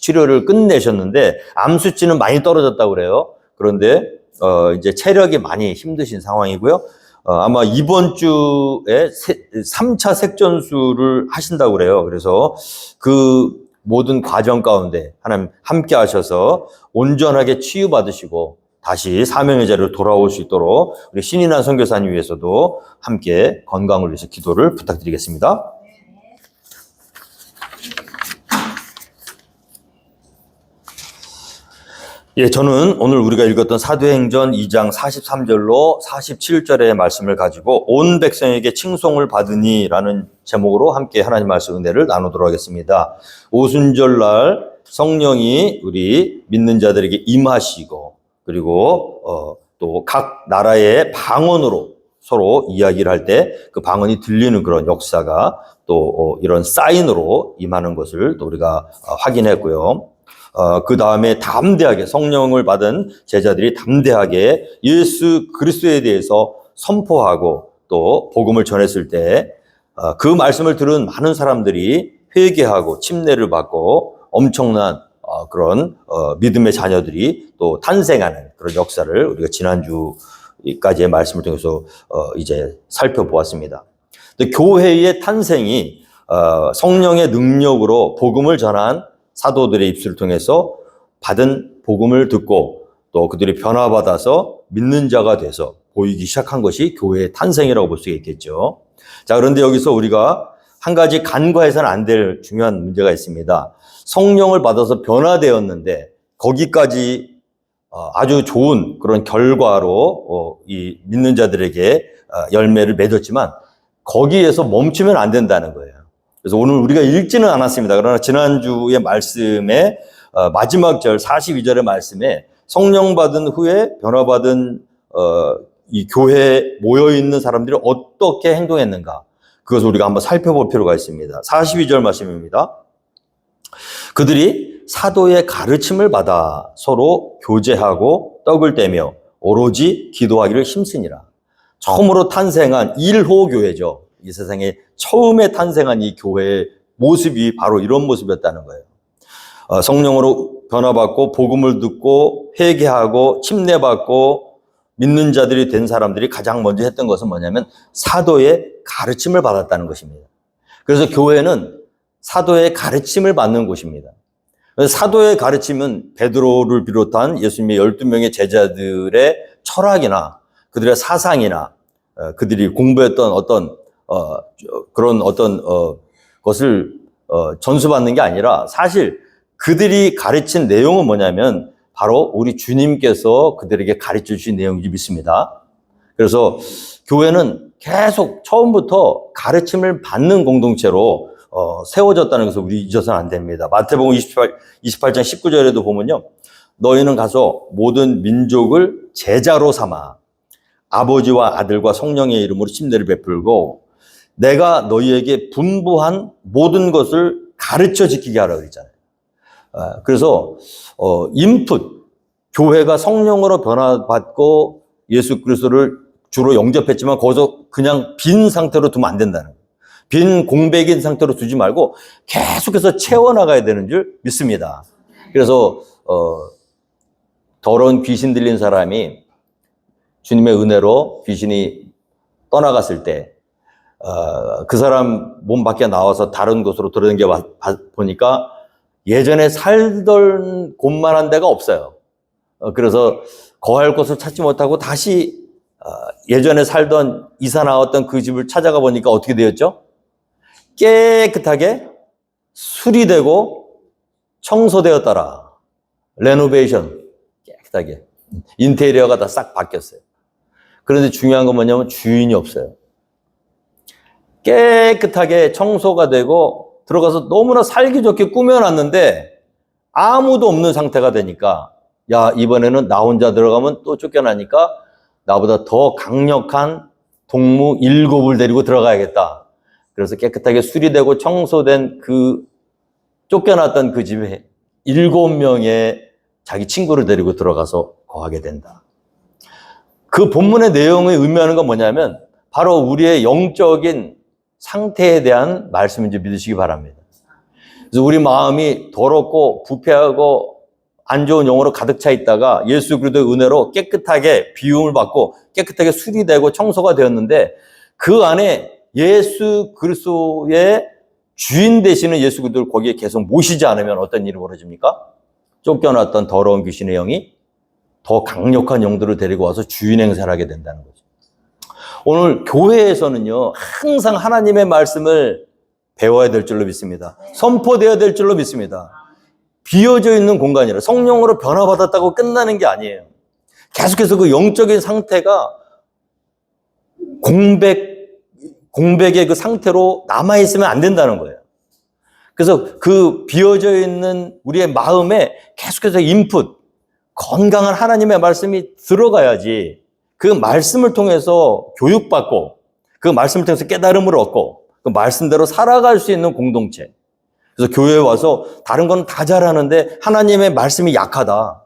치료를 끝내셨는데 암 수치는 많이 떨어졌다고 그래요. 그런데 이제 체력이 많이 힘드신 상황이고요. 아마 이번 주에 3차 색전수를 하신다고 그래요. 그래서 그 모든 과정 가운데 하나님 함께 하셔서 온전하게 치유받으시고 다시 사명의 자리로 돌아올 수 있도록 우리 신인한 선교사님 위해서도 함께 건강을 위해서 기도를 부탁드리겠습니다. 예, 저는 오늘 우리가 읽었던 사도행전 2장 43절로 47절의 말씀을 가지고 온 백성에게 칭송을 받으니라는 제목으로 함께 하나님 말씀 은혜를 나누도록 하겠습니다. 오순절날 성령이 우리 믿는 자들에게 임하시고 그리고 또 각 나라의 방언으로 서로 이야기를 할 때 그 방언이 들리는 그런 역사가 또 이런 사인으로 임하는 것을 또 우리가 확인했고요. 그 다음에 담대하게 성령을 받은 제자들이 담대하게 예수 그리스도에 대해서 선포하고 또 복음을 전했을 때 그 말씀을 들은 많은 사람들이 회개하고 침례를 받고 엄청난 그런 믿음의 자녀들이 또 탄생하는 그런 역사를 우리가 지난주까지의 말씀을 통해서 이제 살펴보았습니다. 근데 교회의 탄생이 성령의 능력으로 복음을 전한 사도들의 입술을 통해서 받은 복음을 듣고 또 그들이 변화받아서 믿는 자가 돼서 보이기 시작한 것이 교회의 탄생이라고 볼 수 있겠죠. 자, 그런데 여기서 우리가 한 가지 간과해서는 안 될 중요한 문제가 있습니다. 성령을 받아서 변화되었는데 거기까지 아주 좋은 그런 결과로 이 믿는 자들에게 열매를 맺었지만 거기에서 멈추면 안 된다는 거예요. 그래서 오늘 우리가 읽지는 않았습니다. 그러나 지난주의 말씀에 마지막 절 42절의 말씀에 성령 받은 후에 변화받은 이 교회에 모여있는 사람들이 어떻게 행동했는가 그것을 우리가 한번 살펴볼 필요가 있습니다. 42절 말씀입니다. 그들이 사도의 가르침을 받아 서로 교제하고 떡을 떼며 오로지 기도하기를 힘쓰니라. 처음으로 탄생한 1호 교회죠. 이 세상에 처음에 탄생한 이 교회의 모습이 바로 이런 모습이었다는 거예요. 성령으로 변화받고 복음을 듣고 회개하고 침례받고 믿는 자들이 된 사람들이 가장 먼저 했던 것은 뭐냐면 사도의 가르침을 받았다는 것입니다. 그래서 교회는 사도의 가르침을 받는 곳입니다. 그래서 사도의 가르침은 베드로를 비롯한 예수님의 12명의 제자들의 철학이나 그들의 사상이나 그들이 공부했던 어떤 그런 어떤 것을 전수받는 게 아니라 사실 그들이 가르친 내용은 뭐냐면 바로 우리 주님께서 그들에게 가르쳐 주신 내용인지 믿습니다. 그래서 교회는 계속 처음부터 가르침을 받는 공동체로 세워졌다는 것을 우리 잊어서는 안 됩니다. 마태복음 28장 19절에도 보면요. 너희는 가서 모든 민족을 제자로 삼아 아버지와 아들과 성령의 이름으로 침례를 베풀고 내가 너희에게 분부한 모든 것을 가르쳐 지키게 하라고 그랬잖아요. 그래서 인풋, 교회가 성령으로 변화받고 예수 그리스도를 주로 영접했지만 거기서 그냥 빈 상태로 두면 안 된다는 거예요. 빈 공백인 상태로 두지 말고 계속해서 채워나가야 되는 줄 믿습니다. 그래서 더러운 귀신 들린 사람이 주님의 은혜로 귀신이 떠나갔을 때 그 사람 몸 밖에 나와서 다른 곳으로 들어다녀 보니까 예전에 살던 곳만한 데가 없어요. 그래서 거할 곳을 찾지 못하고 다시 예전에 살던 이사 나왔던 그 집을 찾아가 보니까 어떻게 되었죠? 깨끗하게 수리되고 청소되었더라. 레노베이션 깨끗하게 인테리어가 다 싹 바뀌었어요. 그런데 중요한 건 뭐냐면 주인이 없어요. 깨끗하게 청소가 되고 들어가서 너무나 살기 좋게 꾸며놨는데 아무도 없는 상태가 되니까 야 이번에는 나 혼자 들어가면 또 쫓겨나니까 나보다 더 강력한 동무 7을 데리고 들어가야겠다. 그래서 깨끗하게 수리되고 청소된 그 쫓겨났던 그 집에 7명의 자기 친구를 데리고 들어가서 거하게 된다. 그 본문의 내용이 의미하는 건 뭐냐면 바로 우리의 영적인 상태에 대한 말씀인지 믿으시기 바랍니다. 그래서 우리 마음이 더럽고 부패하고 안 좋은 영으로 가득 차 있다가 예수 그리스도의 은혜로 깨끗하게 비움을 받고 깨끗하게 수리되고 청소가 되었는데 그 안에 예수 그리스도의 주인 되시는 예수 그리스도를 거기에 계속 모시지 않으면 어떤 일이 벌어집니까? 쫓겨났던 더러운 귀신의 영이 더 강력한 영들을 데리고 와서 주인 행세를 하게 된다는 거죠. 오늘 교회에서는요, 항상 하나님의 말씀을 배워야 될 줄로 믿습니다. 선포되어야 될 줄로 믿습니다. 비어져 있는 공간이라 성령으로 변화받았다고 끝나는 게 아니에요. 계속해서 그 영적인 상태가 공백의 그 상태로 남아있으면 안 된다는 거예요. 그래서 그 비어져 있는 우리의 마음에 계속해서 인풋, 건강한 하나님의 말씀이 들어가야지 그 말씀을 통해서 교육받고 그 말씀을 통해서 깨달음을 얻고 그 말씀대로 살아갈 수 있는 공동체. 그래서 교회에 와서 다른 건 다 잘하는데 하나님의 말씀이 약하다.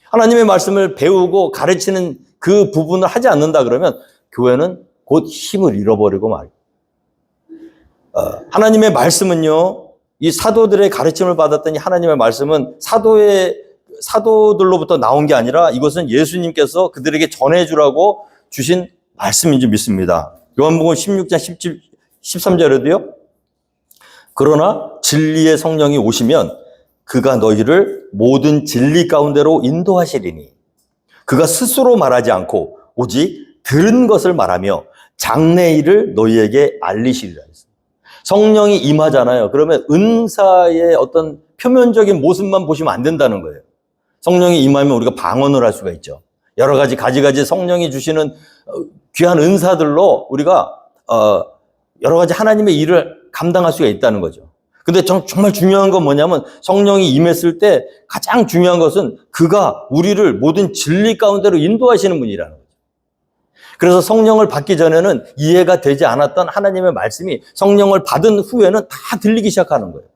하나님의 말씀을 배우고 가르치는 그 부분을 하지 않는다 그러면 교회는 곧 힘을 잃어버리고 말이에요. 하나님의 말씀은요, 이 사도들의 가르침을 받았더니 하나님의 말씀은 사도들로부터 나온 게 아니라 이것은 예수님께서 그들에게 전해주라고 주신 말씀인 줄 믿습니다. 요한복음 16장 13절에도요. 그러나 진리의 성령이 오시면 그가 너희를 모든 진리 가운데로 인도하시리니 그가 스스로 말하지 않고 오직 들은 것을 말하며 장래 일을 너희에게 알리시리라 했어요. 성령이 임하잖아요. 그러면 은사의 어떤 표면적인 모습만 보시면 안 된다는 거예요. 성령이 임하면 우리가 방언을 할 수가 있죠. 여러 가지 가지 성령이 주시는 귀한 은사들로 우리가 여러 가지 하나님의 일을 감당할 수가 있다는 거죠. 근데 정말 중요한 건 뭐냐면 성령이 임했을 때 가장 중요한 것은 그가 우리를 모든 진리 가운데로 인도하시는 분이라는 거죠. 그래서 성령을 받기 전에는 이해가 되지 않았던 하나님의 말씀이 성령을 받은 후에는 다 들리기 시작하는 거예요.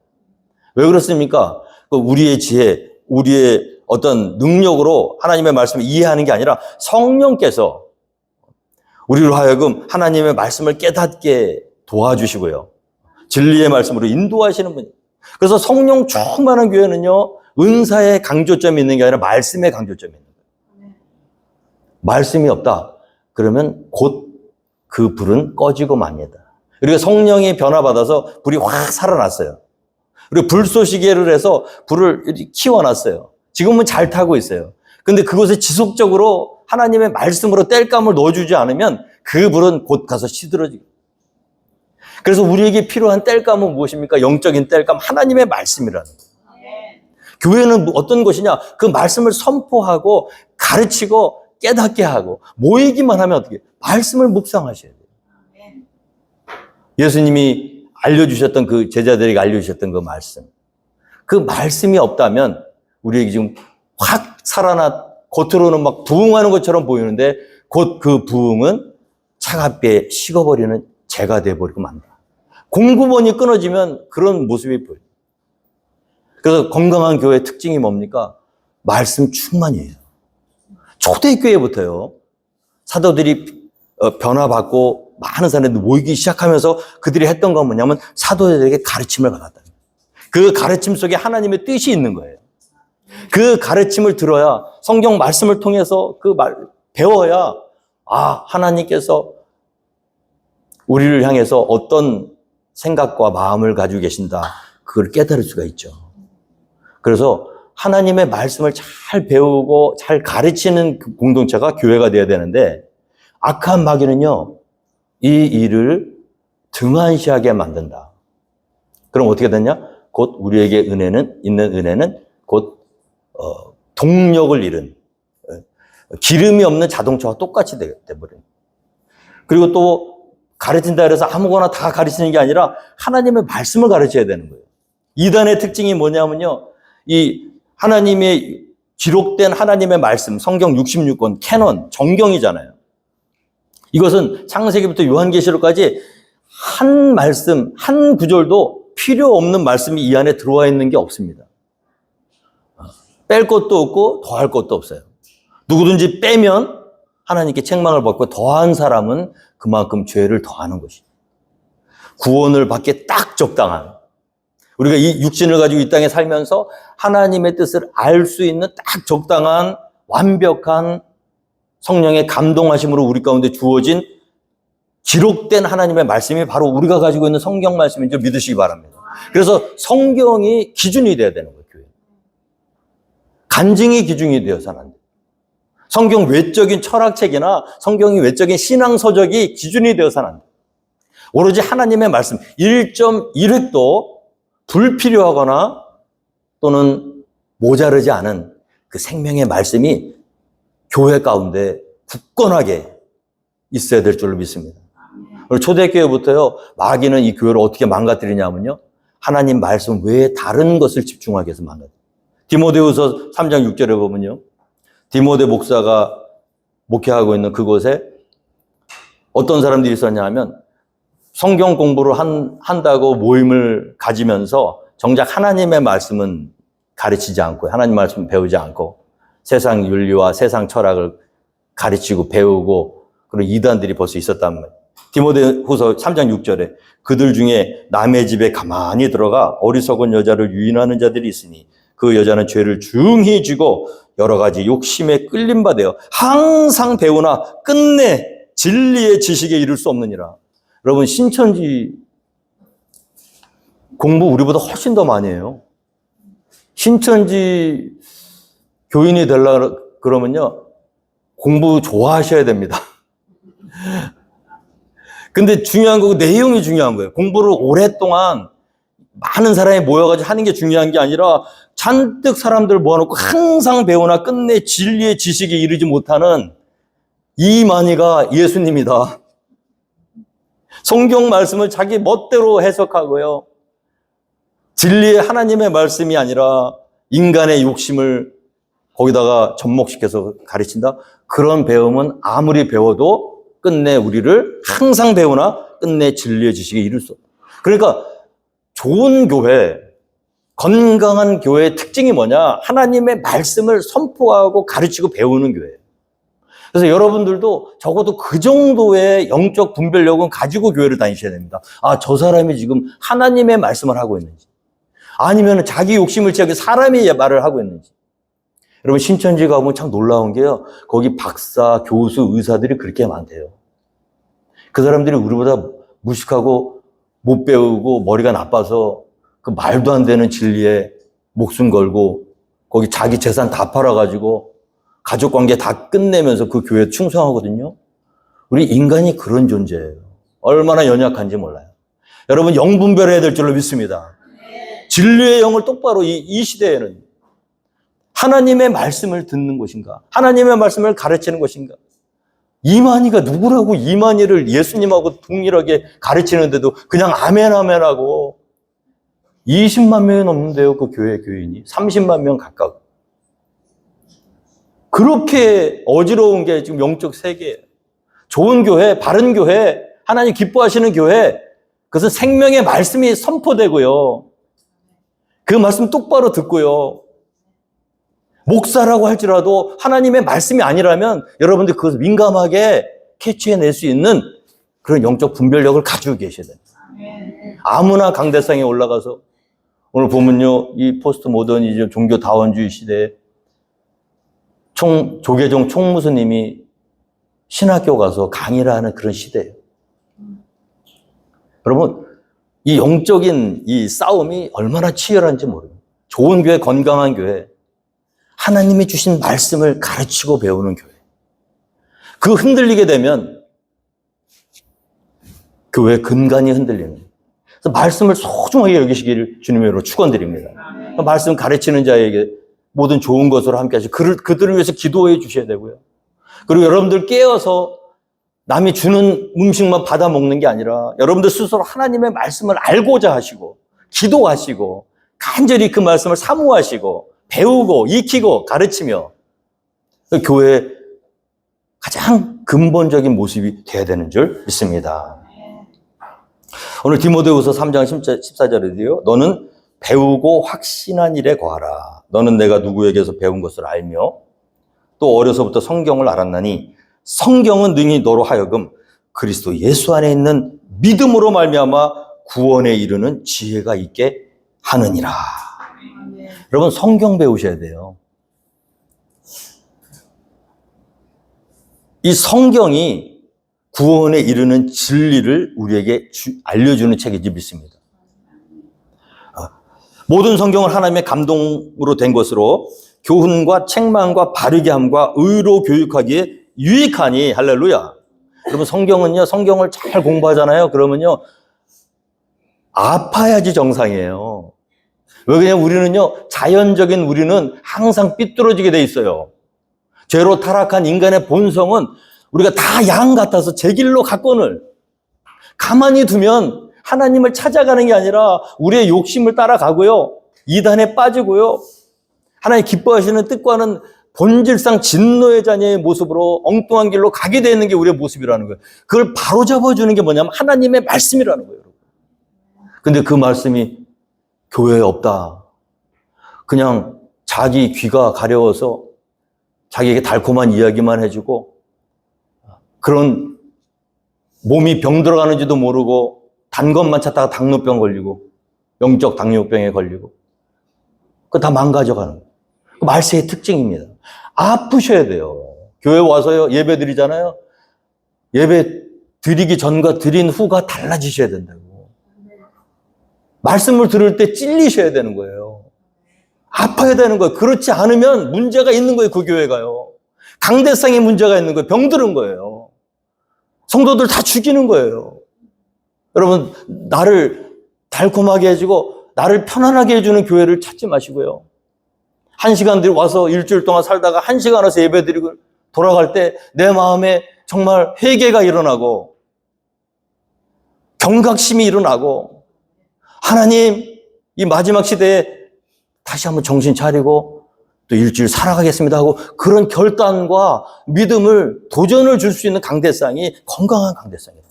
왜 그렇습니까? 우리의 지혜, 우리의 어떤 능력으로 하나님의 말씀을 이해하는 게 아니라 성령께서 우리로 하여금 하나님의 말씀을 깨닫게 도와주시고요. 진리의 말씀으로 인도하시는 분이에요. 그래서 성령 충만한 교회는요, 은사의 강조점이 있는 게 아니라 말씀의 강조점이 있는 거예요. 말씀이 없다. 그러면 곧 그 불은 꺼지고 맙니다. 그리고 성령이 변화받아서 불이 확 살아났어요. 그리고 불쏘시개를 해서 불을 키워놨어요. 지금은 잘 타고 있어요. 근데 그것을 지속적으로 하나님의 말씀으로 땔감을 넣어주지 않으면 그 불은 곧 가서 시들어지고. 그래서 우리에게 필요한 땔감은 무엇입니까? 영적인 땔감, 하나님의 말씀이라는 거예요. 교회는 어떤 것이냐? 그 말씀을 선포하고 가르치고 깨닫게 하고 모이기만 하면 어떻게? 말씀을 묵상하셔야 돼요. 예수님이 알려주셨던 그 제자들에게 알려주셨던 그 말씀. 그 말씀이 없다면 우리에게 지금 확 살아나 겉으로는 막 부흥하는 것처럼 보이는데 곧 그 부흥은 차갑게 식어버리는 재가 되어버리고 만다. 공급원이 끊어지면 그런 모습이 보여요. 그래서 건강한 교회의 특징이 뭡니까? 말씀 충만이에요. 초대교회부터요. 사도들이 변화받고 많은 사람들이 모이기 시작하면서 그들이 했던 건 뭐냐면 사도들에게 가르침을 받았다. 그 가르침 속에 하나님의 뜻이 있는 거예요. 그 가르침을 들어야 성경 말씀을 통해서 배워야 하나님께서 우리를 향해서 어떤 생각과 마음을 가지고 계신다. 그걸 깨달을 수가 있죠. 그래서 하나님의 말씀을 잘 배우고 잘 가르치는 그 공동체가 교회가 되어야 되는데 악한 마귀는요, 이 일을 등한시하게 만든다. 그럼 어떻게 되냐? 곧 우리에게 있는 은혜는 곧 동력을 잃은 기름이 없는 자동차와 똑같이 돼버려요. 그리고 또 가르친다 해서 아무거나 다 가르치는 게 아니라 하나님의 말씀을 가르쳐야 되는 거예요. 이단의 특징이 뭐냐면요, 이 하나님의 기록된 하나님의 말씀, 성경 66권, 캐논, 정경이잖아요. 이것은 창세기부터 요한계시록까지 한 말씀, 한 구절도 필요 없는 말씀이 이 안에 들어와 있는 게 없습니다. 뺄 것도 없고 더할 것도 없어요. 누구든지 빼면 하나님께 책망을 받고 더한 사람은 그만큼 죄를 더하는 것이죠. 구원을 받기에 딱 적당한 우리가 이 육신을 가지고 이 땅에 살면서 하나님의 뜻을 알 수 있는 딱 적당한 완벽한 성령의 감동하심으로 우리 가운데 주어진 기록된 하나님의 말씀이 바로 우리가 가지고 있는 성경 말씀인 줄 믿으시기 바랍니다. 그래서 성경이 기준이 돼야 되는 거예요, 교회. 간증이 기준이 되어서는 안 돼요. 성경 외적인 철학책이나 성경이 외적인 신앙서적이 기준이 되어서는 안 돼요. 오로지 하나님의 말씀 1.1획도 불필요하거나 또는 모자르지 않은 그 생명의 말씀이 교회 가운데 굳건하게 있어야 될 줄로 믿습니다. 초대교회부터요, 마귀는 이 교회를 어떻게 망가뜨리냐면요, 하나님 말씀 외에 다른 것을 집중하게 해서 망가뜨려요. 디모데후서 3장 6절에 보면요, 디모데 목사가 목회하고 있는 그곳에 어떤 사람들이 있었냐 하면 성경 공부를 한다고 모임을 가지면서 정작 하나님의 말씀은 가르치지 않고 하나님 말씀 배우지 않고 세상 윤리와 세상 철학을 가르치고 배우고 그런 이단들이 벌써 있었단 말이에요. 디모데후서 3장 6절에 그들 중에 남의 집에 가만히 들어가 어리석은 여자를 유인하는 자들이 있으니 그 여자는 죄를 중히 지고 여러 가지 욕심에 끌림 받아요. 항상 배우나 끝내 진리의 지식에 이를 수 없느니라. 여러분, 신천지 공부 우리보다 훨씬 더 많이 해요. 신천지 교인이 되려고 그러면요, 공부 좋아하셔야 됩니다. 근데 중요한 거고 내용이 중요한 거예요. 공부를 오랫동안 많은 사람이 모여가지고 하는 게 중요한 게 아니라 잔뜩 사람들 모아놓고 항상 배우나 끝내 진리의 지식에 이르지 못하는 이만희가 예수님이다. 성경 말씀을 자기 멋대로 해석하고요, 진리의 하나님의 말씀이 아니라 인간의 욕심을 거기다가 접목시켜서 가르친다? 그런 배움은 아무리 배워도 끝내 우리를 항상 배우나 끝내 진리의 지식에 이를 수 없다. 그러니까 좋은 교회, 건강한 교회의 특징이 뭐냐? 하나님의 말씀을 선포하고 가르치고 배우는 교회예요. 그래서 여러분들도 적어도 그 정도의 영적 분별력은 가지고 교회를 다니셔야 됩니다. 아, 저 사람이 지금 하나님의 말씀을 하고 있는지, 아니면 자기 욕심을 채우기 사람이 말을 하고 있는지. 여러분, 신천지 가보면 참 놀라운 게요, 거기 박사, 교수, 의사들이 그렇게 많대요. 그 사람들이 우리보다 무식하고 못 배우고 머리가 나빠서 그 말도 안 되는 진리에 목숨 걸고 거기 자기 재산 다 팔아가지고 가족관계 다 끝내면서 그 교회에 충성하거든요. 우리 인간이 그런 존재예요. 얼마나 연약한지 몰라요. 여러분, 영 분별해야 될 줄로 믿습니다. 진리의 영을 똑바로 이 시대에는 하나님의 말씀을 듣는 것인가? 하나님의 말씀을 가르치는 것인가? 이만희가 누구라고 이만희를 예수님하고 동일하게 가르치는데도 그냥 아멘 아멘하고 20만 명이 넘는데요, 그 교회 교인이. 30만 명 가까워. 그렇게 어지러운 게 지금 영적 세계예요. 좋은 교회, 바른 교회, 하나님 기뻐하시는 교회, 그것은 생명의 말씀이 선포되고요, 그 말씀 똑바로 듣고요, 목사라고 할지라도 하나님의 말씀이 아니라면 여러분들 그것을 민감하게 캐치해낼 수 있는 그런 영적 분별력을 가지고 계셔야 됩니다. 아무나 강대상에 올라가서, 오늘 보면요, 이 포스트 모더니즘 종교 다원주의 시대에 조계종 총무스님이 신학교 가서 강의를 하는 그런 시대예요. 여러분, 이 영적인 이 싸움이 얼마나 치열한지 모릅니다. 좋은 교회, 건강한 교회, 하나님이 주신 말씀을 가르치고 배우는 교회. 그 흔들리게 되면 교회 근간이 흔들리는 거예요. 그래서 말씀을 소중하게 여기시기를 주님의 이름으로 축원드립니다. 말씀 가르치는 자에게 모든 좋은 것으로 함께 하시고 그들을 위해서 기도해 주셔야 되고요. 그리고 여러분들 깨어서 남이 주는 음식만 받아 먹는 게 아니라 여러분들 스스로 하나님의 말씀을 알고자 하시고 기도하시고 간절히 그 말씀을 사모하시고 배우고 익히고 가르치며 그 교회의 가장 근본적인 모습이 돼야 되는 줄 믿습니다. 오늘 디모데후서 3장 14절에도요. 너는 배우고 확신한 일에 거하라. 너는 내가 누구에게서 배운 것을 알며 또 어려서부터 성경을 알았나니 성경은 능히 너로 하여금 그리스도 예수 안에 있는 믿음으로 말미암아 구원에 이르는 지혜가 있게 하느니라. 여러분, 성경 배우셔야 돼요. 이 성경이 구원에 이르는 진리를 우리에게 알려주는 책이지 믿습니다. 모든 성경은 하나님의 감동으로 된 것으로 교훈과 책망과 바르게 함과 의로 교육하기에 유익하니. 할렐루야. 여러분, 성경은요, 성경을 잘 공부하잖아요. 그러면요, 아파야지 정상이에요. 왜 그냥 우리는요, 자연적인 우리는 항상 삐뚤어지게 돼 있어요. 죄로 타락한 인간의 본성은 우리가 다 양 같아서 제 길로 갔거늘 가만히 두면 하나님을 찾아가는 게 아니라 우리의 욕심을 따라가고요, 이단에 빠지고요, 하나님 기뻐하시는 뜻과는 본질상 진노의 자녀의 모습으로 엉뚱한 길로 가게 되는 게 우리의 모습이라는 거예요. 그걸 바로잡아주는 게 뭐냐면 하나님의 말씀이라는 거예요. 근데 그 말씀이 교회에 없다. 그냥 자기 귀가 가려워서 자기에게 달콤한 이야기만 해주고, 그런 몸이 병 들어가는지도 모르고 단 것만 찾다가 당뇨병 걸리고 영적 당뇨병에 걸리고, 그거 다 망가져가는 거예요. 그 말세의 특징입니다. 아프셔야 돼요. 교회 와서요, 예배 드리잖아요. 예배 드리기 전과 드린 후가 달라지셔야 된다고. 말씀을 들을 때 찔리셔야 되는 거예요. 아파야 되는 거예요. 그렇지 않으면 문제가 있는 거예요. 그 교회가요. 강대상에 문제가 있는 거예요. 병들은 거예요. 성도들 다 죽이는 거예요. 여러분, 나를 달콤하게 해주고 나를 편안하게 해주는 교회를 찾지 마시고요. 1시간 와서 일주일 동안 살다가 1시간 와서 예배드리고 돌아갈 때 내 마음에 정말 회개가 일어나고 경각심이 일어나고, 하나님, 이 마지막 시대에 다시 한번 정신 차리고 또 일주일 살아가겠습니다 하고, 그런 결단과 믿음을, 도전을 줄 수 있는 강대상이 건강한 강대상이에요.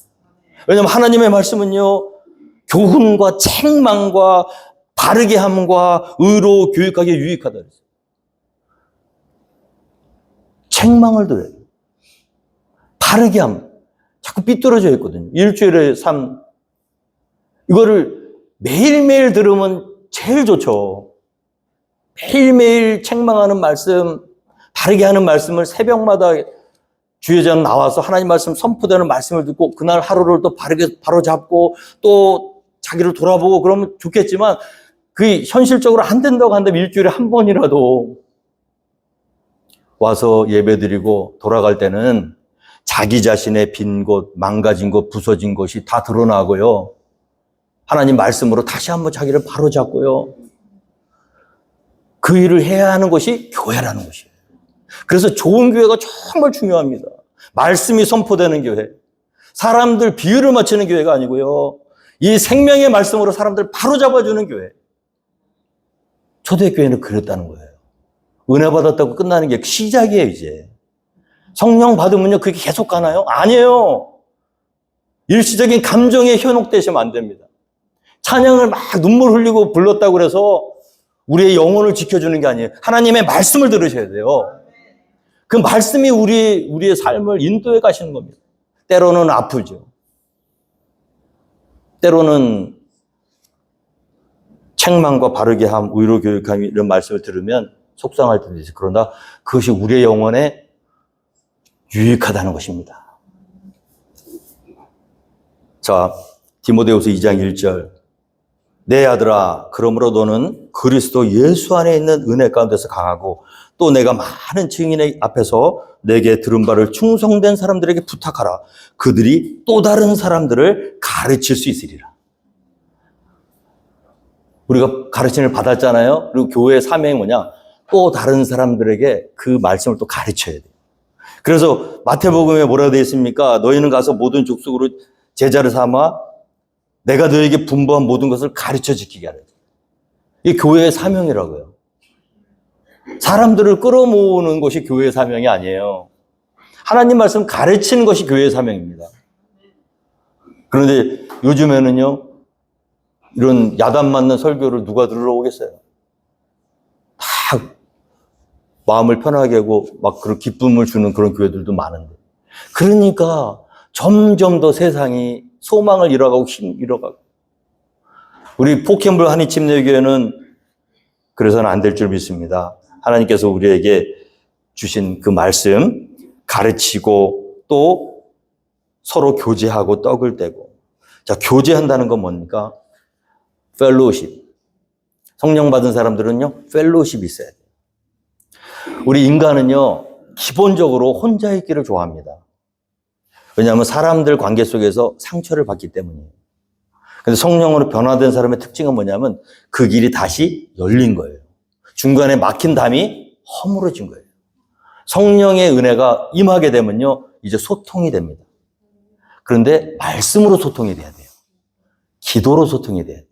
왜냐하면 하나님의 말씀은요, 교훈과 책망과 바르게 함과 의로 교육하기에 유익하다 그랬어요. 책망을 들어요. 바르게 함. 자꾸 삐뚤어져 있거든요. 일주일에 3. 이거를 매일매일 들으면 제일 좋죠. 매일매일 책망하는 말씀, 바르게 하는 말씀을 새벽마다 주의자는 나와서 하나님 말씀 선포되는 말씀을 듣고 그날 하루를 또 바르게 바로 잡고 또 자기를 돌아보고 그러면 좋겠지만, 그 현실적으로 안 된다고 한다면 일주일에 한 번이라도 와서 예배드리고 돌아갈 때는 자기 자신의 빈 곳, 망가진 곳, 부서진 것이 다 드러나고요, 하나님 말씀으로 다시 한번 자기를 바로 잡고요, 그 일을 해야 하는 것이 교회라는 것이에요. 그래서 좋은 교회가 정말 중요합니다. 말씀이 선포되는 교회, 사람들 비유를 맞추는 교회가 아니고요, 이 생명의 말씀으로 사람들 바로 잡아주는 교회. 초대교회는 그랬다는 거예요. 은혜 받았다고 끝나는 게 시작이에요. 이제 성령 받으면요 그게 계속 가나요? 아니에요. 일시적인 감정에 현혹되시면 안 됩니다. 찬양을 막 눈물 흘리고 불렀다고 그래서 우리의 영혼을 지켜주는 게 아니에요. 하나님의 말씀을 들으셔야 돼요. 그 말씀이 우리의 삶을 인도해 가시는 겁니다. 때로는 아프죠. 때로는 책망과 바르게 함, 의로 교육함, 이런 말씀을 들으면 속상할 때도 있어요. 그러나 그것이 우리의 영혼에 유익하다는 것입니다. 자, 디모데후서 2장 1절. 내 아들아, 그러므로 너는 그리스도 예수 안에 있는 은혜 가운데서 강하고, 또 내가 많은 증인의 앞에서 내게 들은 바를 충성된 사람들에게 부탁하라. 그들이 또 다른 사람들을 가르칠 수 있으리라. 우리가 가르침을 받았잖아요. 그리고 교회의 사명이 뭐냐? 또 다른 사람들에게 그 말씀을 또 가르쳐야 돼요. 그래서 마태복음에 뭐라고 되어 있습니까? 너희는 가서 모든 족속으로 제자를 삼아 내가 너에게 분부한 모든 것을 가르쳐 지키게 하라. 이게 교회의 사명이라고요. 사람들을 끌어모으는 것이 교회의 사명이 아니에요. 하나님 말씀 가르치는 것이 교회의 사명입니다. 그런데 요즘에는요, 이런 야단 맞는 설교를 누가 들으러 오겠어요? 다 마음을 편하게 하고 막 그런 기쁨을 주는 그런 교회들도 많은데, 그러니까 점점 더 세상이 소망을 잃어가고 힘 잃어가고, 우리 포켓볼 한인침례교회는 그래서는 안 될 줄 믿습니다. 하나님께서 우리에게 주신 그 말씀 가르치고 또 서로 교제하고 떡을 떼고. 자, 교제한다는 건 뭡니까? 펠로우십. 성령 받은 사람들은요, 펠로우십이 있어야 돼요. 우리 인간은요, 기본적으로 혼자 있기를 좋아합니다. 왜냐하면 사람들 관계 속에서 상처를 받기 때문이에요. 근데 성령으로 변화된 사람의 특징은 뭐냐면 그 길이 다시 열린 거예요. 중간에 막힌 담이 허물어진 거예요. 성령의 은혜가 임하게 되면요, 이제 소통이 됩니다. 그런데 말씀으로 소통이 돼야 돼요. 기도로 소통이 돼야 돼요.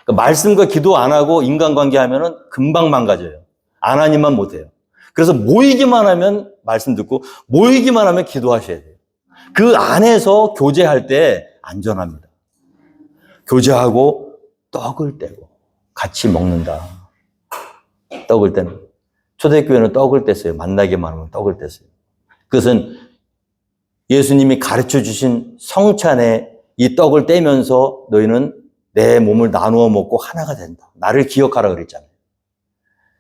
그러니까 말씀과 기도 안 하고 인간관계 하면은 금방 망가져요. 안 하니만 못해요. 그래서 모이기만 하면 말씀 듣고 모이기만 하면 기도하셔야 돼요. 그 안에서 교제할 때 안전합니다. 교제하고 떡을 떼고 같이 먹는다. 떡을 떼는. 초대교회는 떡을 뗐어요. 만나기만 하면 떡을 뗐어요. 그것은 예수님이 가르쳐 주신 성찬에 이 떡을 떼면서 너희는 내 몸을 나누어 먹고 하나가 된다. 나를 기억하라 그랬잖아요.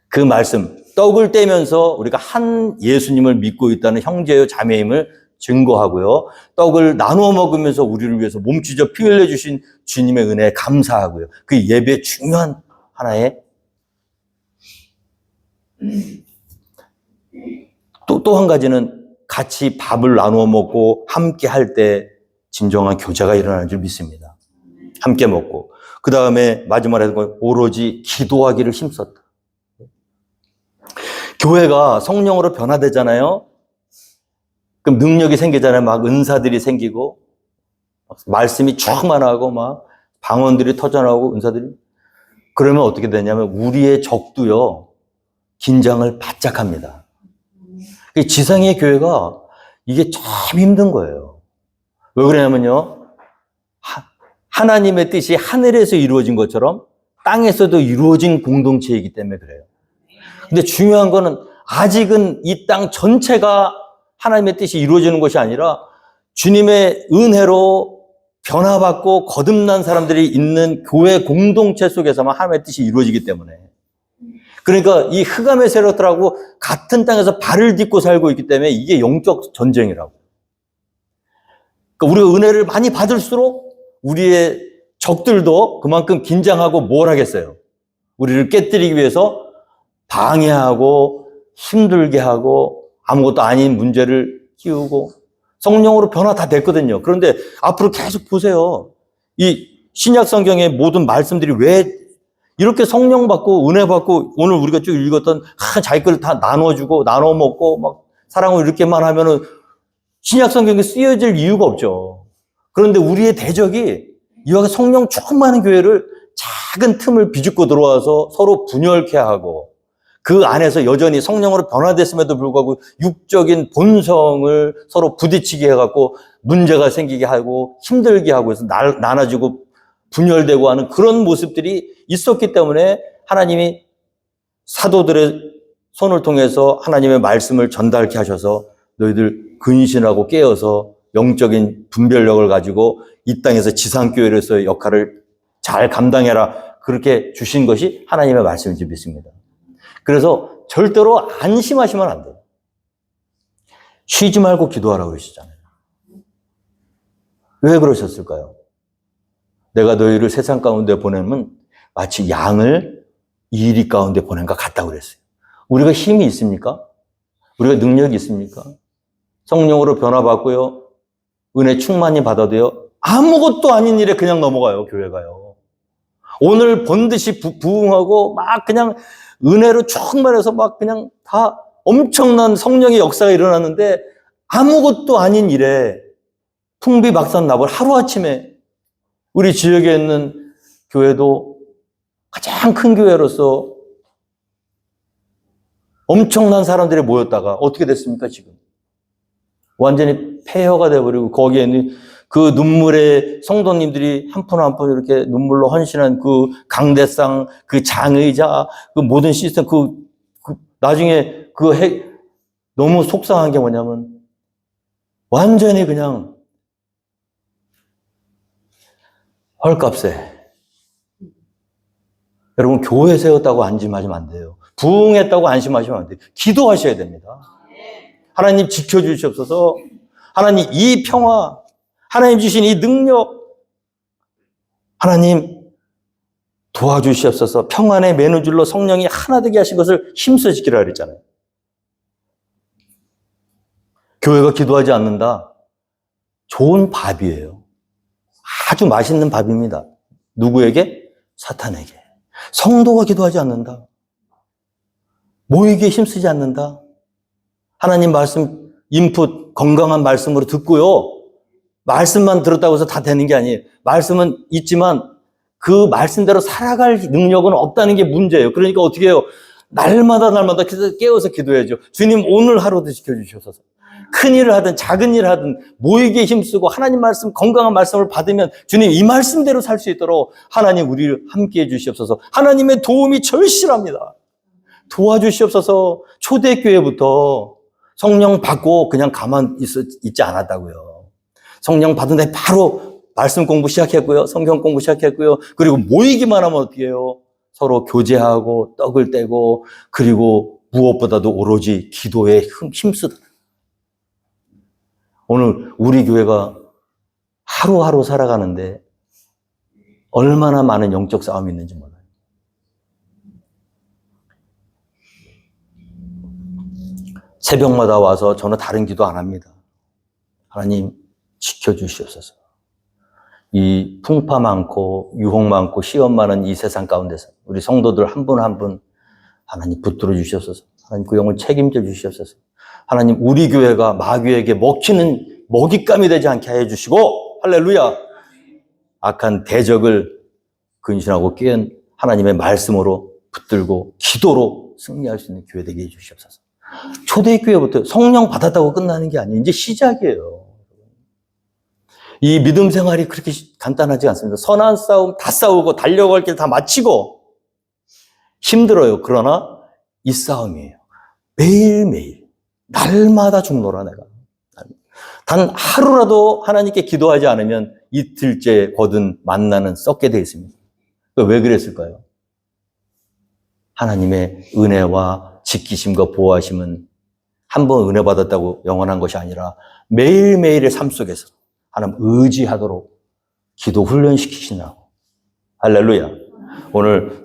그 말씀, 떡을 떼면서 우리가 한 예수님을 믿고 있다는 형제요 자매임을 증거하고요. 떡을 나누어 먹으면서 우리를 위해서 몸찢어 피 흘려주신 주님의 은혜에 감사하고요. 그 예배의 중요한 하나의 또 한 가지는 같이 밥을 나누어 먹고 함께 할 때 진정한 교제가 일어나는 줄 믿습니다. 함께 먹고. 그 다음에 마지막에 오로지 기도하기를 힘썼다. 교회가 성령으로 변화되잖아요. 그럼 능력이 생기잖아요. 막 은사들이 생기고, 말씀이 충만하고, 막 방언들이 터져나오고, 은사들이. 그러면 어떻게 되냐면, 우리의 적도요, 긴장을 바짝 합니다. 지상의 교회가 이게 참 힘든 거예요. 왜 그러냐면요, 하나님의 뜻이 하늘에서 이루어진 것처럼 땅에서도 이루어진 공동체이기 때문에 그래요. 근데 중요한 거는 아직은 이 땅 전체가 하나님의 뜻이 이루어지는 것이 아니라 주님의 은혜로 변화받고 거듭난 사람들이 있는 교회 공동체 속에서만 하나님의 뜻이 이루어지기 때문에. 그러니까 이 흑암의 세력들하고 같은 땅에서 발을 딛고 살고 있기 때문에 이게 영적 전쟁이라고. 그러니까 우리가 은혜를 많이 받을수록 우리의 적들도 그만큼 긴장하고 뭘 하겠어요? 우리를 깨뜨리기 위해서 방해하고 힘들게 하고 아무것도 아닌 문제를 키우고 성령으로 변화 다 됐거든요. 그런데 앞으로 계속 보세요. 이 신약 성경의 모든 말씀들이 왜 이렇게 성령 받고 은혜 받고 오늘 우리가 쭉 읽었던 자기 것을 다 나눠주고 나눠 먹고 막 사랑을 이렇게만 하면은 신약 성경에 쓰여질 이유가 없죠. 그런데 우리의 대적이 이와 성령 충만한 교회를 작은 틈을 비집고 들어와서 서로 분열케 하고 그 안에서 여전히 성령으로 변화됐음에도 불구하고 육적인 본성을 서로 부딪히게 해갖고 문제가 생기게 하고 힘들게 하고 해서 나눠지고 분열되고 하는 그런 모습들이 있었기 때문에 하나님이 사도들의 손을 통해서 하나님의 말씀을 전달케 하셔서 너희들 근신하고 깨어서 영적인 분별력을 가지고 이 땅에서 지상교회로서의 역할을 잘 감당해라. 그렇게 주신 것이 하나님의 말씀인 줄 믿습니다. 그래서 절대로 안심하시면 안 돼요. 쉬지 말고 기도하라고 그러시잖아요. 왜 그러셨을까요? 내가 너희를 세상 가운데 보내면 마치 양을 이리 가운데 보낸 것 같다고 그랬어요. 우리가 힘이 있습니까? 우리가 능력이 있습니까? 성령으로 변화받고요. 은혜 충만히 받아도요. 아무것도 아닌 일에 그냥 넘어가요, 교회가요. 오늘 번듯이 부흥하고 막 그냥 은혜로 충만해서 막 그냥 다 엄청난 성령의 역사가 일어났는데 아무것도 아닌 일에 풍비박산나벌 하루아침에 우리 지역에 있는 교회도 가장 큰 교회로서 엄청난 사람들이 모였다가 어떻게 됐습니까, 지금? 완전히 폐허가 돼버리고 거기에 있는 그 눈물에 성도님들이 한 푼 한 푼 이렇게 눈물로 헌신한 그 강대상, 그 장의자, 그 모든 시스템, 나중에 너무 속상한 게 뭐냐면 완전히 그냥 헐값에 여러분, 교회 세웠다고 안심하시면 안 돼요. 부흥했다고 안심하시면 안 돼요. 기도하셔야 됩니다. 하나님 지켜주시옵소서. 하나님 이 평화, 하나님 주신 이 능력, 하나님 도와주시옵소서. 평안의 매너줄로 성령이 하나 되게 하신 것을 힘써 지키라 그랬잖아요. 교회가 기도하지 않는다. 좋은 밥이에요. 아주 맛있는 밥입니다. 누구에게? 사탄에게. 성도가 기도하지 않는다. 모이기에 힘쓰지 않는다. 하나님 말씀, 인풋, 건강한 말씀으로 듣고요. 말씀만 들었다고 해서 다 되는 게 아니에요. 말씀은 있지만 그 말씀대로 살아갈 능력은 없다는 게 문제예요. 그러니까 어떻게 해요? 날마다 깨어서 기도해야죠. 주님, 오늘 하루도 지켜주시옵소서. 큰 일을 하든 작은 일을 하든 모이기에 힘쓰고 하나님 말씀, 건강한 말씀을 받으면 주님 이 말씀대로 살 수 있도록 하나님 우리를 함께해 주시옵소서. 하나님의 도움이 절실합니다. 도와주시옵소서. 초대교회부터 성령 받고 그냥 가만 있지 않았다고요. 성령 받은 다음에 바로 말씀 공부 시작했고요. 성경 공부 시작했고요. 그리고 모이기만 하면 어떻게 해요? 서로 교제하고 떡을 떼고 그리고 무엇보다도 오로지 기도에 힘쓰다. 오늘 우리 교회가 하루하루 살아가는데 얼마나 많은 영적 싸움이 있는지 몰라요. 새벽마다 와서 저는 다른 기도 안 합니다. 하나님 지켜주시옵소서. 이 풍파 많고 유혹 많고 시험 많은 이 세상 가운데서 우리 성도들 한 분 한 분 하나님 붙들어 주시옵소서. 하나님 그 영을 책임져 주시옵소서. 하나님 우리 교회가 마귀에게 먹히는 먹잇감이 되지 않게 해주시고 할렐루야. 악한 대적을 근신하고 깨은 하나님의 말씀으로 붙들고 기도로 승리할 수 있는 교회 되게 해주시옵소서. 초대교회부터 성령 받았다고 끝나는 게 아니에요. 이제 시작이에요. 이 믿음 생활이 그렇게 간단하지 않습니다. 선한 싸움 다 싸우고 달려갈 길 다 마치고 힘들어요. 그러나 이 싸움이에요. 매일매일 날마다 죽노라 내가. 단 하루라도 하나님께 기도하지 않으면 이틀째 거둔 만나는 썩게 되어 있습니다. 왜 그랬을까요? 하나님의 은혜와 지키심과 보호하심은 한 번 은혜 받았다고 영원한 것이 아니라 매일매일의 삶 속에서 하나님 의지하도록 기도 훈련시키시나고. 할렐루야. 오늘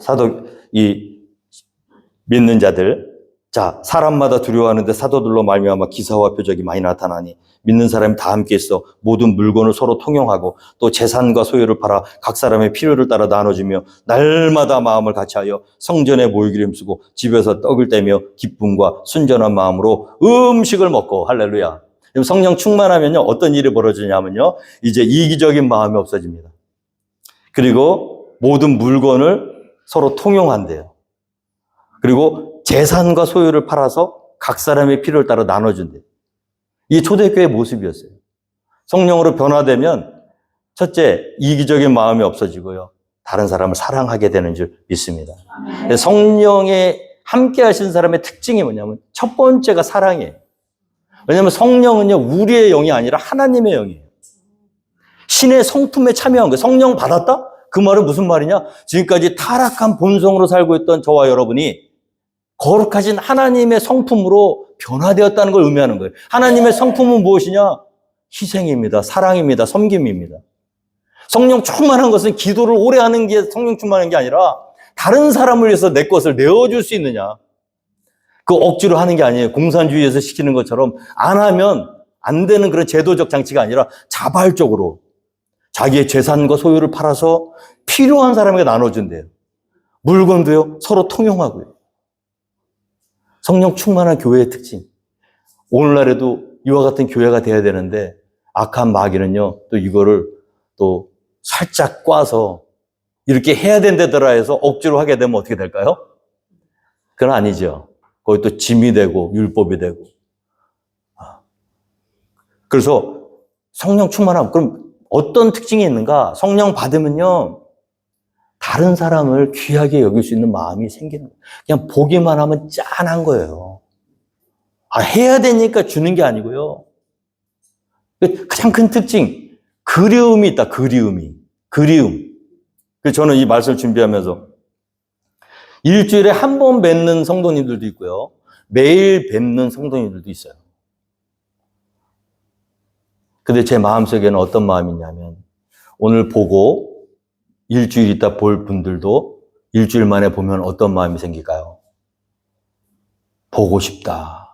믿는 자들, 자, 사람마다 두려워하는데 사도들로 말미암아 기사와 표적이 많이 나타나니 믿는 사람이 다 함께 있어 모든 물건을 서로 통용하고 또 재산과 소유를 팔아 각 사람의 필요를 따라 나눠주며 날마다 마음을 같이하여 성전에 모이기를 힘쓰고 집에서 떡을 떼며 기쁨과 순전한 마음으로 음식을 먹고. 할렐루야. 성령 충만하면요 어떤 일이 벌어지냐면요 이제 이기적인 마음이 없어집니다. 그리고 모든 물건을 서로 통용한대요. 그리고 재산과 소유를 팔아서 각 사람의 필요를 따라 나눠준대요. 이게 초대교회의 모습이었어요. 성령으로 변화되면 첫째, 이기적인 마음이 없어지고요. 다른 사람을 사랑하게 되는 줄 믿습니다. 성령에 함께 하신 사람의 특징이 뭐냐면 첫 번째가 사랑이에요. 왜냐하면 성령은요 우리의 영이 아니라 하나님의 영이에요. 신의 성품에 참여한 거예요. 성령 받았다? 그 말은 무슨 말이냐? 지금까지 타락한 본성으로 살고 있던 저와 여러분이 거룩하신 하나님의 성품으로 변화되었다는 걸 의미하는 거예요. 하나님의 성품은 무엇이냐? 희생입니다. 사랑입니다. 섬김입니다. 성령 충만한 것은 기도를 오래 하는 게 성령 충만한 게 아니라 다른 사람을 위해서 내 것을 내어줄 수 있느냐. 그 억지로 하는 게 아니에요. 공산주의에서 시키는 것처럼 안 하면 안 되는 그런 제도적 장치가 아니라 자발적으로 자기의 재산과 소유를 팔아서 필요한 사람에게 나눠준대요. 물건도요 서로 통용하고요. 성령 충만한 교회의 특징. 오늘날에도 이와 같은 교회가 돼야 되는데 악한 마귀는요 또 이거를 또 살짝 꽈서 이렇게 해야 된다더라 해서 억지로 하게 되면 어떻게 될까요? 그건 아니죠. 거기 또 짐이 되고 율법이 되고. 그래서 성령 충만함. 그럼 어떤 특징이 있는가? 성령 받으면요 다른 사람을 귀하게 여길 수 있는 마음이 생기는 거예요. 그냥 보기만 하면 짠한 거예요. 해야 되니까 주는 게 아니고요. 가장 큰 특징, 그리움이 있다. 그리움. 그래서 저는 이 말씀을 준비하면서 일주일에 한 번 뵙는 성도님들도 있고요. 매일 뵙는 성도님들도 있어요. 근데 제 마음속에는 어떤 마음이 있냐면 오늘 보고 일주일 있다 볼 분들도 일주일 만에 보면 어떤 마음이 생길까요? 보고 싶다.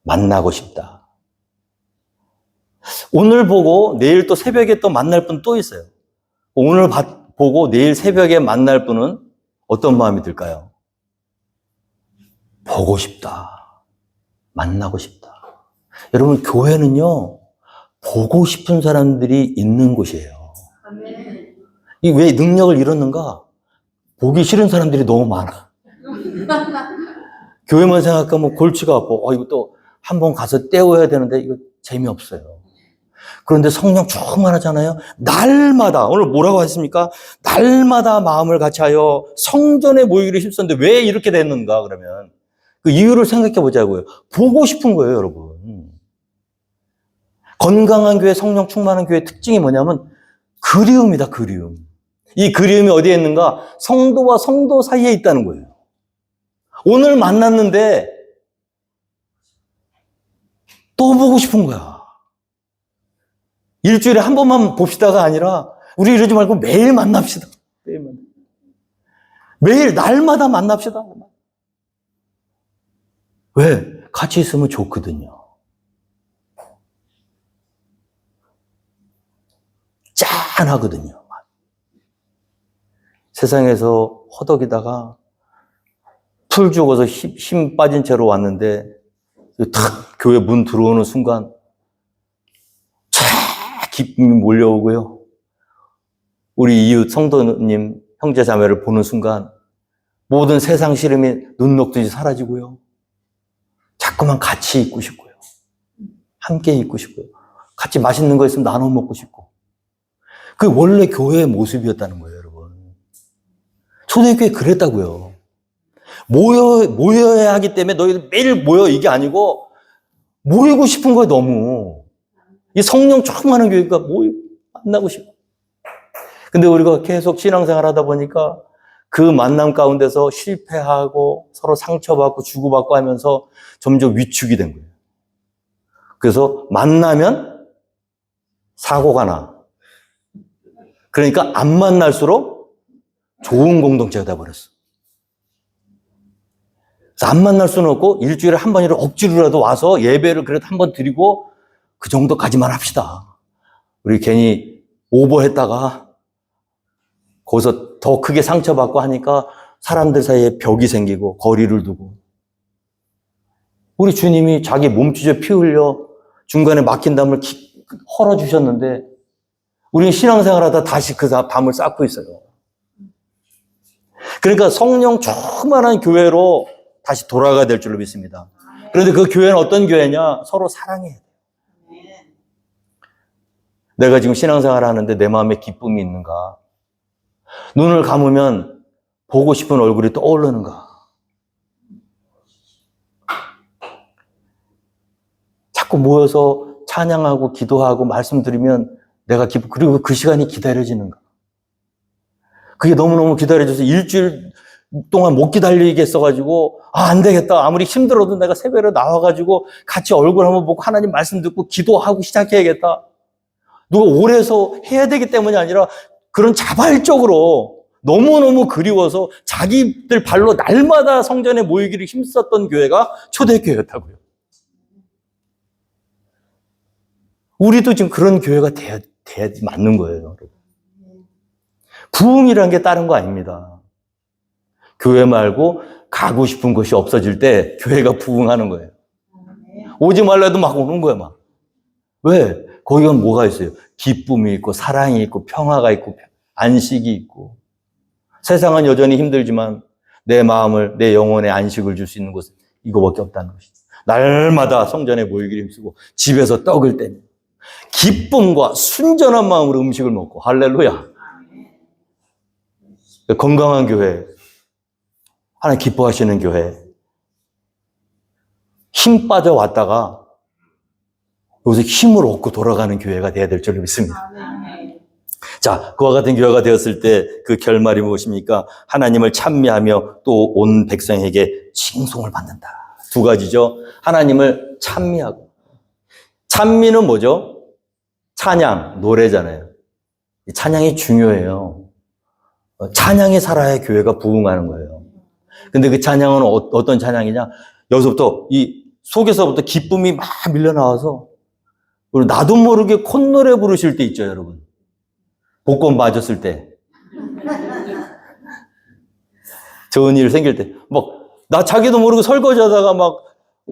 만나고 싶다. 오늘 보고 내일 또 새벽에 또 만날 분 또 있어요. 오늘 보고 내일 새벽에 만날 분은 어떤 마음이 들까요? 보고 싶다. 만나고 싶다. 여러분, 교회는요, 보고 싶은 사람들이 있는 곳이에요. 이 왜 능력을 잃었는가? 보기 싫은 사람들이 너무 많아. 교회만 생각하면 골치가 아파. 이거 또 한 번 가서 때워야 되는데 이거 재미없어요. 그런데 성령 충만하잖아요. 날마다, 오늘 뭐라고 했습니까? 날마다 마음을 같이하여 성전에 모이기를 힘썼는데 왜 이렇게 됐는가 그러면 그 이유를 생각해 보자고요. 보고 싶은 거예요, 여러분. 건강한 교회, 성령 충만한 교회의 특징이 뭐냐면 그리움이다, 그리움. 이 그리움이 어디에 있는가? 성도와 성도 사이에 있다는 거예요. 오늘 만났는데 또 보고 싶은 거야. 일주일에 한 번만 봅시다가 아니라 우리 이러지 말고 매일 만납시다. 매일 날마다 만납시다. 왜? 같이 있으면 좋거든요. 짠하거든요. 세상에서 허덕이다가 풀 죽어서 힘 빠진 채로 왔는데 탁 교회 문 들어오는 순간 기쁨이 몰려오고요. 우리 이웃 성도님, 형제 자매를 보는 순간 모든 세상 시름이 눈 녹듯이 사라지고요. 자꾸만 같이 있고 싶고요. 함께 있고 싶고요. 같이 맛있는 거 있으면 나눠 먹고 싶고. 그게 원래 교회의 모습이었다는 거예요, 여러분. 초대교회 그랬다고요. 모여야 하기 때문에 너희들 매일 모여 이게 아니고 모이고 싶은 거예요, 너무. 이 성령 충만한 교회가 만나고 싶어. 근데 우리가 계속 신앙생활 하다 보니까 그 만남 가운데서 실패하고 서로 상처받고 주고받고 하면서 점점 위축이 된 거예요. 그래서 만나면 사고가 나. 그러니까 안 만날수록 좋은 공동체가 돼버렸어. 그래서 안 만날 수는 없고 일주일에 한 번이라도 억지로라도 와서 예배를 그래도 한 번 드리고 그 정도까지만 합시다. 우리 괜히 오버했다가 거기서 더 크게 상처받고 하니까 사람들 사이에 벽이 생기고 거리를 두고. 우리 주님이 자기 몸주제 피 흘려 중간에 막힌 담을 헐어주셨는데 우리는 신앙생활하다 다시 그 담을 쌓고 있어요. 그러니까 성령 충만한 교회로 다시 돌아가야 될 줄로 믿습니다. 그런데 그 교회는 어떤 교회냐? 서로 사랑해야 돼요. 내가 지금 신앙생활을 하는데 내 마음에 기쁨이 있는가? 눈을 감으면 보고 싶은 얼굴이 떠오르는가? 자꾸 모여서 찬양하고 기도하고 말씀드리면 내가 그리고 그 시간이 기다려지는가? 그게 너무너무 기다려져서 일주일 동안 못 기다리겠어가지고 안 되겠다. 아무리 힘들어도 내가 새벽에 나와가지고 같이 얼굴 한번 보고 하나님 말씀 듣고 기도하고 시작해야겠다. 누가 오래서 해야 되기 때문이 아니라 그런 자발적으로 너무너무 그리워서 자기들 발로 날마다 성전에 모이기를 힘썼던 교회가 초대교회였다고요. 우리도 지금 그런 교회가 돼야지 맞는 거예요, 여러분. 부흥이라는 게 다른 거 아닙니다. 교회 말고 가고 싶은 곳이 없어질 때 교회가 부흥하는 거예요. 오지 말라 해도 막 오는 거예요, 막. 왜? 거기가 뭐가 있어요? 기쁨이 있고 사랑이 있고 평화가 있고 안식이 있고. 세상은 여전히 힘들지만 내 마음을, 내 영혼에 안식을 줄 수 있는 곳은 이거밖에 없다는 것이죠. 날마다 성전에 모이기를 힘쓰고 집에서 떡을 떼며 기쁨과 순전한 마음으로 음식을 먹고. 할렐루야. 건강한 교회, 하나님 기뻐하시는 교회, 힘 빠져왔다가 여기서 힘을 얻고 돌아가는 교회가 돼야 될 줄로 믿습니다. 자, 그와 같은 교회가 되었을 때 그 결말이 무엇입니까? 하나님을 찬미하며 또 온 백성에게 칭송을 받는다. 두 가지죠. 하나님을 찬미하고. 찬미는 뭐죠? 찬양, 노래잖아요. 찬양이 중요해요. 찬양이 살아야 교회가 부흥하는 거예요. 근데 그 찬양은 어떤 찬양이냐? 여기서부터 이 속에서부터 기쁨이 막 밀려나와서 나도 모르게 콧노래 부르실 때 있죠, 여러분. 복권 맞았을 때. 좋은 일 생길 때. 나 자기도 모르고 설거지 하다가 막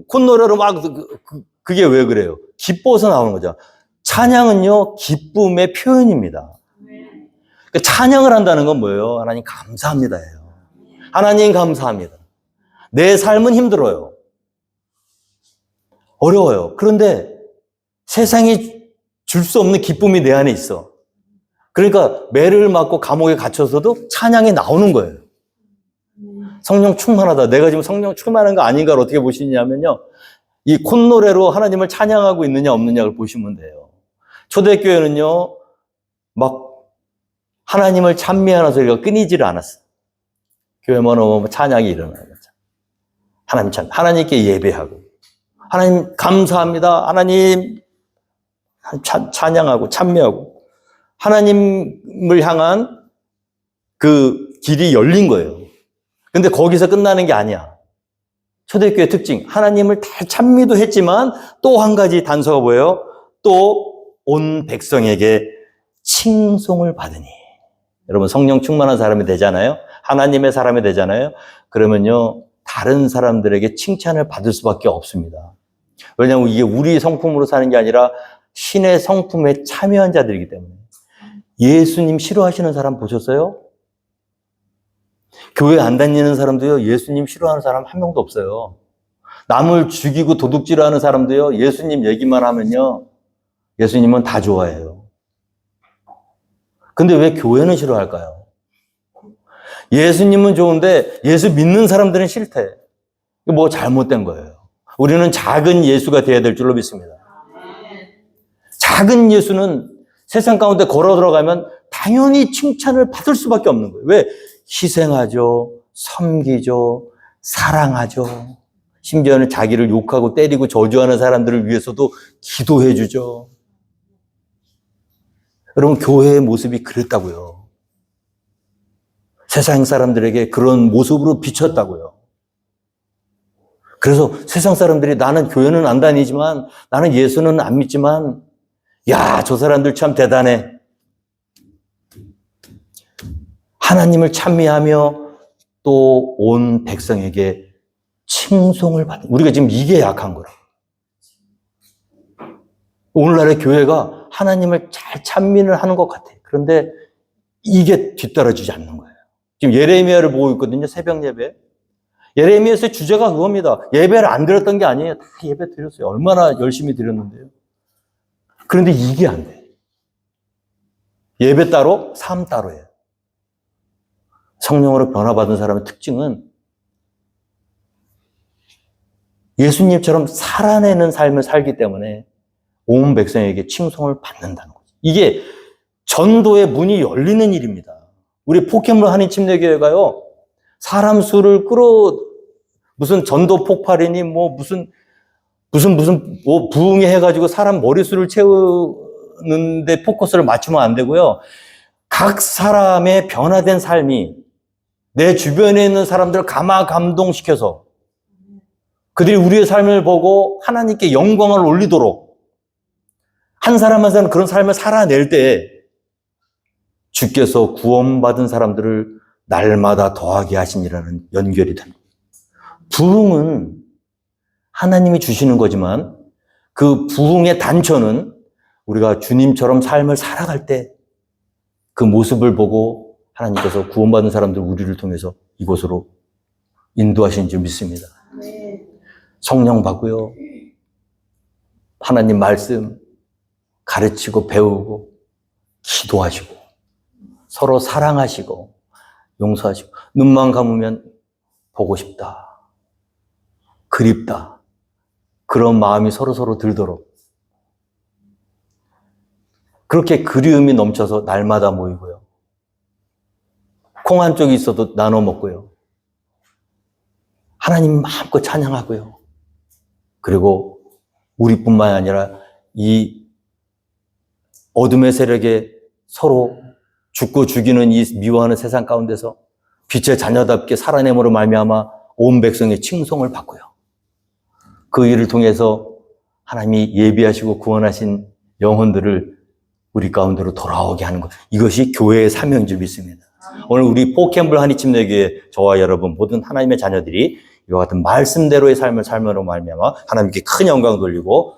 콧노래로 막 그게 왜 그래요? 기뻐서 나오는 거죠. 찬양은요, 기쁨의 표현입니다. 그러니까 찬양을 한다는 건 뭐예요? 하나님 감사합니다예요. 하나님 감사합니다. 내 삶은 힘들어요. 어려워요. 그런데 세상이 줄 수 없는 기쁨이 내 안에 있어. 그러니까 매를 맞고 감옥에 갇혀서도 찬양이 나오는 거예요. 성령 충만하다. 내가 지금 성령 충만한 거 아닌가를 어떻게 보시냐면요. 이 콧노래로 하나님을 찬양하고 있느냐 없느냐를 보시면 돼요. 초대교회는요. 막 하나님을 찬미하는 소리가 끊이지를 않았어요. 교회만 오면 찬양이 일어나는 거죠. 하나님 하나님께 예배하고 하나님 감사합니다. 하나님 찬양하고 찬미하고 하나님을 향한 그 길이 열린 거예요. 근데 거기서 끝나는 게 아니야. 초대교회 특징. 하나님을 다 찬미도 했지만 또 한 가지 단서가 뭐예요? 또 온 백성에게 칭송을 받으니. 여러분 성령 충만한 사람이 되잖아요. 하나님의 사람이 되잖아요. 그러면요. 다른 사람들에게 칭찬을 받을 수밖에 없습니다. 왜냐하면 이게 우리 성품으로 사는 게 아니라 신의 성품에 참여한 자들이기 때문에. 예수님 싫어하시는 사람 보셨어요? 교회 안 다니는 사람도요, 예수님 싫어하는 사람 한 명도 없어요. 남을 죽이고 도둑질하는 사람도요, 예수님 얘기만 하면요, 예수님은 다 좋아해요. 근데 왜 교회는 싫어할까요? 예수님은 좋은데 예수 믿는 사람들은 싫대. 뭐 잘못된 거예요. 우리는 작은 예수가 되어야 될 줄로 믿습니다. 작은 예수는 세상 가운데 걸어 들어가면 당연히 칭찬을 받을 수밖에 없는 거예요. 왜? 희생하죠, 섬기죠, 사랑하죠. 심지어는 자기를 욕하고 때리고 저주하는 사람들을 위해서도 기도해 주죠. 여러분, 교회의 모습이 그랬다고요. 세상 사람들에게 그런 모습으로 비쳤다고요. 그래서 세상 사람들이 나는 교회는 안 다니지만 나는 예수는 안 믿지만 야, 저 사람들 참 대단해. 하나님을 찬미하며 또 온 백성에게 칭송을 받는. 우리가 지금 이게 약한 거라. 오늘날의 교회가 하나님을 잘 찬미를 하는 것 같아. 그런데 이게 뒤따라주지 않는 거예요. 지금 예레미야를 보고 있거든요. 새벽 예배. 예레미야서의 주제가 그겁니다. 예배를 안 드렸던 게 아니에요. 다 예배 드렸어요. 얼마나 열심히 드렸는데요. 그런데 이게 안 돼. 예배 따로, 삶 따로예요. 성령으로 변화받은 사람의 특징은 예수님처럼 살아내는 삶을 살기 때문에 온 백성에게 칭송을 받는다는 거죠. 이게 전도의 문이 열리는 일입니다. 우리 포켓몬 한인 침례교회가요, 사람 수를 무슨 전도 폭발이니 무슨 부흥회 해가지고 사람 머릿수를 채우는데 포커스를 맞추면 안 되고요. 각 사람의 변화된 삶이 내 주변에 있는 사람들을 감동시켜서 그들이 우리의 삶을 보고 하나님께 영광을 올리도록 한 사람 한 사람 그런 삶을 살아낼 때 주께서 구원받은 사람들을 날마다 더하게 하시니라는 연결이 됩니다. 부흥은 하나님이 주시는 거지만 그 부흥의 단초는 우리가 주님처럼 삶을 살아갈 때 그 모습을 보고 하나님께서 구원받은 사람들 우리를 통해서 이곳으로 인도하신 줄 믿습니다. 성령 받고요. 하나님 말씀 가르치고 배우고 기도하시고 서로 사랑하시고 용서하시고 눈만 감으면 보고 싶다. 그립다. 그런 마음이 서로 들도록 그렇게 그리움이 넘쳐서 날마다 모이고요. 콩 한 쪽이 있어도 나눠 먹고요. 하나님 마음껏 찬양하고요. 그리고 우리뿐만 아니라 이 어둠의 세력에 서로 죽고 죽이는 이 미워하는 세상 가운데서 빛의 자녀답게 살아냄으로 말미암아 온 백성의 칭송을 받고요. 그 일을 통해서 하나님이 예비하시고 구원하신 영혼들을 우리 가운데로 돌아오게 하는 것. 이것이 교회의 사명인 줄 믿습니다. 오늘 우리 포캠블 한이침례교회 저와 여러분 모든 하나님의 자녀들이 이와 같은 말씀대로의 삶을 삶으로 말미암아 하나님께 큰 영광 돌리고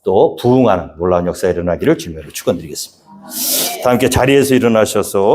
또 부흥하는 놀라운 역사가 일어나기를 주님으로 축원드리겠습니다. 다 함께 자리에서 일어나셔서